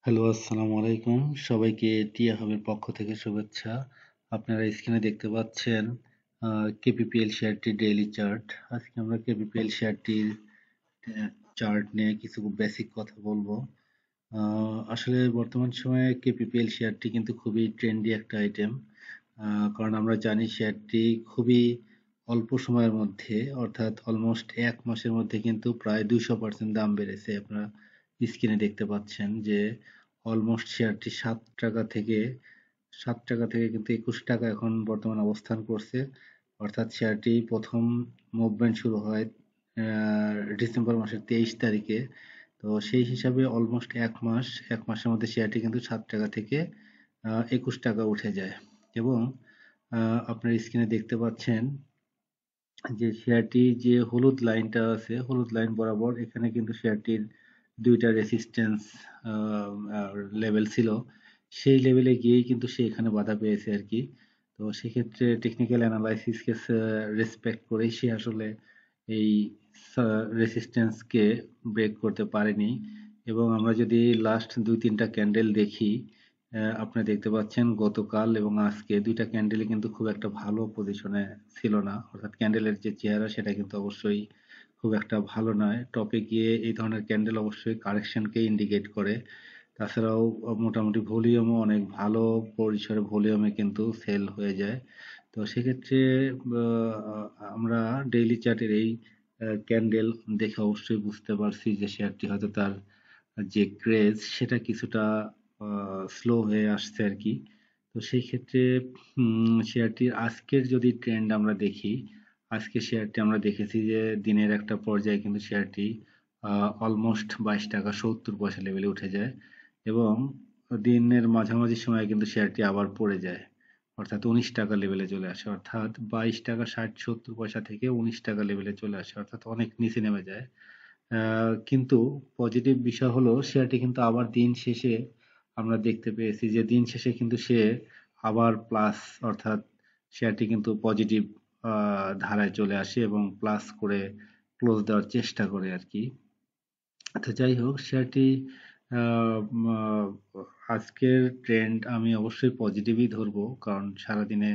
Hello, আসসালামু আলাইকুম। সবাইকে টিয়া হাবের পক্ষ থেকে শুভেচ্ছা। আপনারা স্ক্রিনে দেখতে পাচ্ছেন কেপিপিএল শেয়ারটির ডেইলি চার্ট। আজকে আমরা কেপিপিএল শেয়ারটির আহ, চার্ট নিয়ে কিছু বেসিক কথা বলবো। আসলে বর্তমান সময়ে কেপিপিএল শেয়ারটি কিন্তু খুবই ট্রেন্ডি একটা আইটেম। কারণ আমরা জানি শেয়ারটি খুবই অল্প সময়ের মধ্যে অর্থাৎ অলমোস্ট ১ মাসের মধ্যে কিন্তু প্রায় ২০০% দাম বেড়েছে। আপনারা স্ক্রিনে দেখতে পাচ্ছেন যে অলমোস্ট শেয়ারটি ৳৭ থেকে কিন্তু ৳২১ এখন বর্তমানে অবস্থান করছে। অর্থাৎ শেয়ারটি প্রথম মুভমেন্ট শুরু হয় ডিসেম্বর মাসের ২৩ তারিখে। তো সেই হিসাবে অলমোস্ট ১ মাসের মধ্যে শেয়ারটি কিন্তু ৳৭ থেকে ৳২১ উঠে যায় এবং আপনার স্ক্রিনে দেখতে পাচ্ছেন যে শেয়ারটি যে হলুদ লাইনটা আছে, হলুদ লাইন বরাবর এখানে কিন্তু শেয়ারটির ২ টা রেসিস্ট্যান্স আ আ লেভেল ছিল। সেই লেভেলে গিয়েই কিন্তু সে এখানে বাধা পেয়েছে আরকি। তো সেক্ষেত্রে টেকনিক্যাল অ্যানালাইসিস কে রেসপেক্ট করেই সে আসলে এই সা রেসিস্ট্যান্স কে ব্রেক করতে পারেনি এবং আমরা যদি লাস্ট ২-৩ টা ক্যান্ডেল দেখি, আপনি দেখতে পাচ্ছেন গতকাল এবং আজকে ২ টা ক্যান্ডেলই কিন্তু খুব একটা ভালো পজিশনে ছিল না। অর্থাৎ ক্যান্ডেলের যে চেহারা সেটা কিন্তু অবশ্যই খুব একটা ভালো নয়। টপে গিয়ে এই ধরনের ক্যান্ডেল অবশ্যই কারেকশনকে ইন্ডিকেট করে। তাছাড়াও মোটামুটি ভলিউমও অনেক ভালো পরিসরে ভলিউমে কিন্তু সেল হয়ে যায়। তো সেক্ষেত্রে আ আমরা ডেইলি চার্টের এই ক্যান্ডেল দেখে অবশ্যই বুঝতে পারছি যে শেয়ারটি হয়তো তার যে ক্রেজ সেটা কিছুটা স্লো হয়ে আসছে আরকি। তো সেই ক্ষেত্রে শেয়ারটির আজকের যদি ট্রেন্ড আমরা দেখি, আজকে শেয়ারটি আমরা দেখেছি যে দিনের একটা পর্যায়ে কিন্তু শেয়ারটি অলমোস্ট ৳২২.৭০ লেভেলে উঠে যায় এবং দিনের মাঝামাঝি সময়ে কিন্তু শেয়ারটি আবার পড়ে যায়। অর্থাৎ ৳১৯ লেভেলে চলে আসে। অর্থাৎ ৳২২.৬০-৭০ থেকে ৳১৯ লেভেলে চলে আসে। অর্থাৎ অনেক নিচে নেমে যায়। কিন্তু পজিটিভ বিষয় হলো শেয়ারটি কিন্তু আবার দিন শেষে আমরা দেখতে পেয়েছি যে দিন শেষে কিন্তু সে আবার প্লাস অর্থাৎ শেয়ারটি কিন্তু পজিটিভ ধারায় চলে আসে এবং প্লাস করে ক্লোজ দেওয়ার চেষ্টা করে আরকি। তো যাই হোক শেয়ারটি মা আজকের ট্রেন্ড আমি অবশ্যই পজিটিভই ধরবো। কারণ সারাদিনে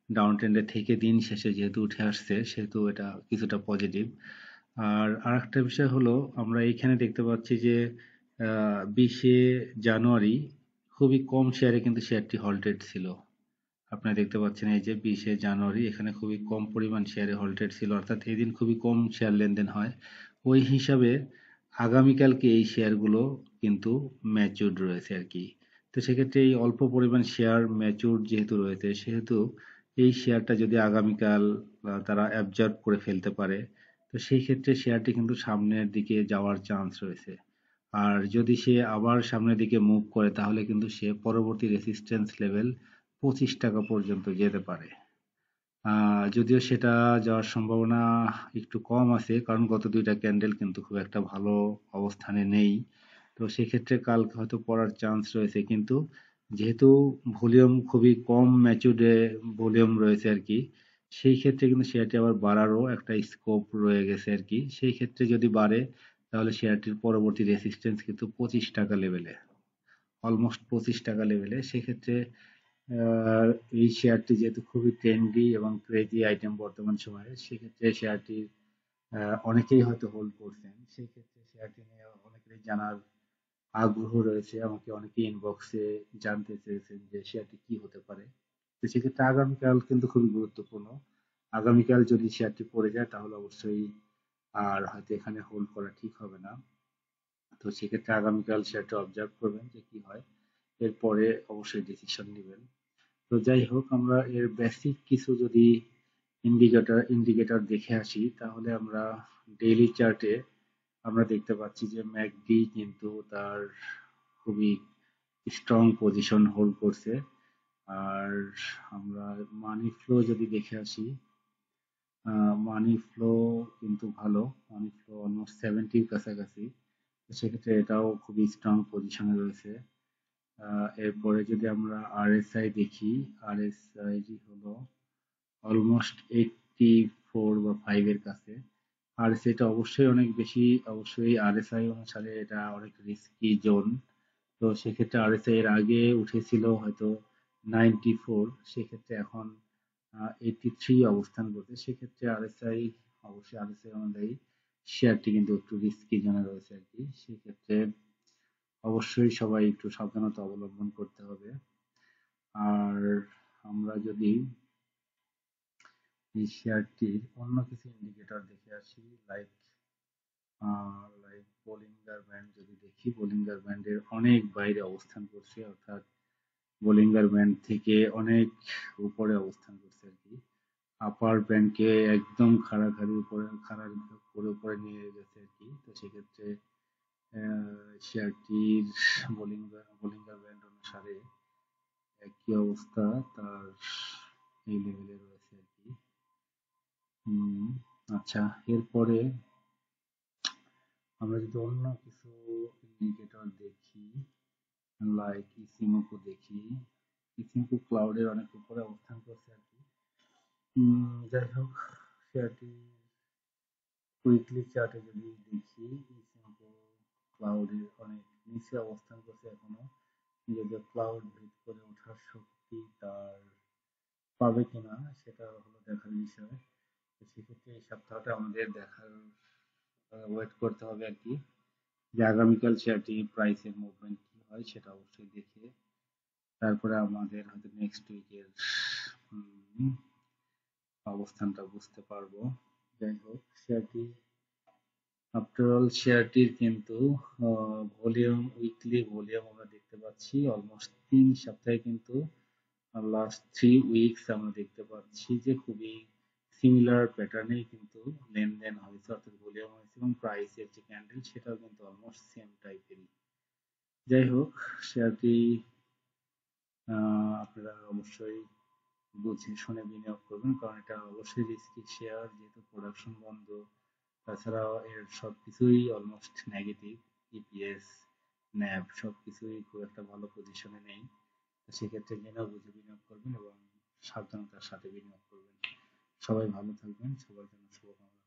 ডাউন ট্রেন্ডে থেকে দিন শেষে যেহেতু উঠে আসছে সেহেতু এটা কিছুটা পজিটিভ। আর আরেকটা বিষয় হলো আমরা এইখানে দেখতে পাচ্ছি যে ২০শে জানুয়ারি খুবই কম শেয়ারে কিন্তু শেয়ারটি হল্টেড ছিল। আপনারা দেখতে পাচ্ছেন এই যে ২০শে জানুয়ারি এখানে খুবই কম পরিমাণ শেয়ারে হল্টেড ছিল অর্থাৎ এদিন খুবই কম শেয়ার লেনদেন হয়। ওই হিসাবে আগামীকালকে এই শেয়ারগুলো কিন্তু ম্যাচিউরড রয়েছে আরকি। তো সেক্ষেত্রে এই অল্প পরিমাণ শেয়ার ম্যাচিউরড যেহেতু রয়েছে সেহেতু এই শেয়ারটা যদি আগামীকাল তারা অ্যাবজর্ব করে ফেলতে পারে তো সেই ক্ষেত্রে শেয়ারটি কিন্তু সামনের দিকে যাওয়ার চান্স রয়েছে। আর যদি সে আবার সামনের দিকে মুভ করে তাহলে কিন্তু সে পরবর্তী রেসিস্ট্যান্স লেভেল ৳২৫ পর্যন্ত যেতে পারে। যদিও সেটা যাওয়ার সম্ভাবনা একটু কম আছে কারণ গত ২ টা ক্যান্ডেল কিন্তু খুব একটা ভালো অবস্থানে নেই। তো সেক্ষেত্রে কালকে হয়তো পড়ার চান্স রয়েছে কিন্তু যেহেতু ভলিউম খুবই কম ম্যাচুরে ভলিউম রয়েছে আরকি। সেই ক্ষেত্রে কিন্তু শেয়ারটি আবার বাড়ারও একটা স্কোপ রয়ে গেছে আরকি। সেই ক্ষেত্রে যদি বাড়ে তাহলে শেয়ারটির পরবর্তী রেসিস্ট্যান্স কিন্তু ৳২৫ লেভেলে। অলমোস্ট ৳২৫ লেভেলে। সেক্ষেত্রে আহ, এই শেয়ারটি যেহেতু খুবই ট্রেন্ডি এবং ক্রেজি আইটেম বর্তমান সময়ে সেক্ষেত্রে শেয়ারটি অনেকেই হয়তো হোল্ড করছেন সেক্ষেত্রে শেয়ারটি নিয়ে অনেকেরই জানার আগ্রহ রয়েছে আমাকে অনেকেই ইনবক্সে জানতে চেয়েছেন যে শেয়ারটি কি হতে পারে তো সেক্ষেত্রে আগামীকাল কিন্তু খুবই গুরুত্বপূর্ণ আগামীকাল যদি শেয়ারটি পড়ে যায় তাহলে অবশ্যই আর হয়তো এখানে হোল্ড করা ঠিক হবে না তো সেক্ষেত্রে আগামীকাল শেয়ারটা অবজার্ভ করবেন যে কি হয় এরপরে অবশ্যই ডিসিশন নেবেন তো যাই হোক আমরা এর বেসিক কিছু যদি ইন্ডিকেটর দেখে আসি তাহলে আমরা ডেইলি চার্টে আমরা দেখতে পাচ্ছি যে ম্যাকডি কিন্তু তার খুবই স্ট্রং পজিশন হোল্ড করছে আর আমরা মানি ফ্লো যদি দেখে আসি মানি ফ্লো কিন্তু ভালো মানি ফ্লো অলমোস্ট 70 কাছাকাছি তো সেক্ষেত্রে এটাও খুবই স্ট্রং পজিশনে রয়েছে এরপরে যদি আমরা আরএসআই দেখি আরএসআই হলো অলমোস্ট 84 বা 5 এর কাছে আরএসআই টা অবশ্যই অনেক বেশি অবশ্যই আরএসআই অনুসারে এটা অনেক রিস্কি জোন তো সেক্ষেত্রে আরএসআই এর আগে উঠেছিল হয়তো 94, সেক্ষেত্রে এখন 83 অবস্থান করছে। সেক্ষেত্রে আরএসআই, অবশ্যই আরএসআই অনুযায়ী শেয়ারটি কিন্তু একটু রিস্কি জোনে রয়েছে আর কি। সেক্ষেত্রে অবশ্যই সবাই একটু সাবধানতা অবলম্বন করতে হবে। আর আমরা যদি এই শেয়ারটির অন্য কিছু ইন্ডিকেটর দেখে আসি, লাইক বোলিঙ্গার ব্যান্ড যদি দেখি, বোলিঙ্গার ব্যান্ডের অনেক বাইরে অবস্থান করছে, অর্থাৎ বোলিঙ্গার ব্যান্ড থেকে অনেক উপরে অবস্থান করছে আর কি। আপার ব্যান্ডকে একদম খাড়াখাড়ি উপরে, খাড়ার উপরে নিয়ে গেছে আর কি। তো সেক্ষেত্রে শেয়ারটির বোলিঙ্গার ব্যান্ড অনুসারে একই অবস্থা তার এই লেভেলে রয়েছে আর কি। আচ্ছা, এরপরে আমরা যদি অন্য কিছু ইন্ডিকেটর দেখি, লাইক ইসিমোকো দেখি, ইসিমোকো ক্লাউডের অনেক উপরে অবস্থান করছে আর কি। যাই হোক, শেয়ারটি উইকলি চার্টে যদি দেখি, ইসিমোকো ক্লাউডের অনেক নিচে অবস্থান করছে এখনো। যদিও ক্লাউড ভেদ করে ওঠার শক্তি তার পাবে কিনা সেটা হলো দেখার বিষয়। তো সেক্ষেত্রে এই সপ্তাহটা আমাদের দেখার, ওয়েট করতে হবে আর কি, যে আগামীকাল শেয়ারটি প্রাইসের মুভমেন্ট কি হয় সেটা অবশ্যই দেখে তারপরে আমাদের হয়তো নেক্সট উইকের অবস্থানটা বুঝতে পারবো। যাই হোক, শেয়ারটি আফটারঅল শেয়ারটির কিন্তু ভলিউম, উইকলি ভলিউম আমরা দেখতে পাচ্ছি অলমোস্ট 3 সপ্তাহে কিন্তু লাস্ট 3 উইকস আমরা দেখতে পাচ্ছি যে খুবই সিমিলার প্যাটার্নেই কিন্তু লেনদেন হয়েছে, অর্থাৎ ভলিউম হয়েছে এবং প্রাইসের যে ক্যান্ডেল সেটাও কিন্তু অলমোস্ট সেম টাইপেরই। যাই হোক, শেয়ারটি আপনারা অবশ্যই বুঝে শুনে বিনিয়োগ করবেন, কারণ এটা অবশ্যই রিস্কি শেয়ার, যেহেতু প্রোডাকশন বন্ধ, তাছাড়া এর সবকিছুই অলমোস্ট নেগেটিভ, ইপিএস, ন্যাব সবকিছুই খুব একটা ভালো পজিশনে নেই। সেক্ষেত্রে জেনে বুঝে বিনিয়োগ করবেন এবং সাবধানতার সাথে বিনিয়োগ করবেন। সবাই ভালো থাকবেন, সবার জন্য শুভকামনা।